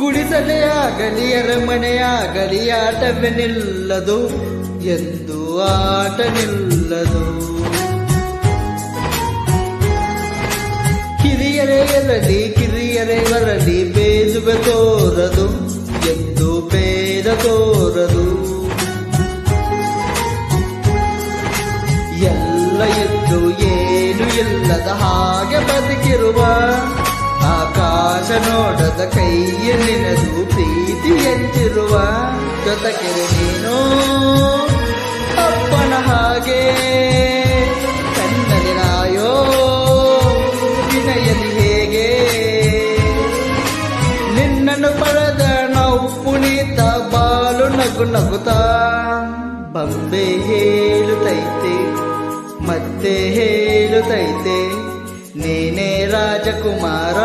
ಗುಡಿಸಲೆಯಾಗಲಿ ಅರಮನೆಯಾಗಲಿ ಆಟವೇ ನಿಲ್ಲದು, ಎಂದು ಆಟ ನಿಲ್ಲದು. ಹಿರಿಯರೇ ಇರಲಿ ಕಿರಿಯರೇ ಬರಲಿ ಭೇದವೇ ತೋರದು, ಎಂದು ಭೇದ ತೋರದು. ಎಲ್ಲ ಎದ್ದು ಏನು ಇಲ್ಲದ ಹಾಗೆ ಬದುಕಿರುವ, ಆಕಾಶ ನೋಡದ ಕೈಯಲ್ಲಿನದು ಪ್ರೀತಿ ಎಂದಿರುವ. ಜೊತೆಗೆ ನೀನು ಅಪ್ಪನ ಹಾಗೆ ಕಣ್ಣಲ್ಲಿ ನಾಯೋ ವಿನಯಲಿ ಹೇಗೆ. ನಿನ್ನನ್ನು ಪಡೆದ ನಾವು ಪುನೀತ ಬಾಲು ನಗು ನಗುತ್ತಾ. ಬಂಬೆ ಹೇಳುತ್ತೈತೆ ಮತ್ತೆ ಹೇಳುತ್ತೈತೆ, ನೀನೇ ರಾಜಕುಮಾರ.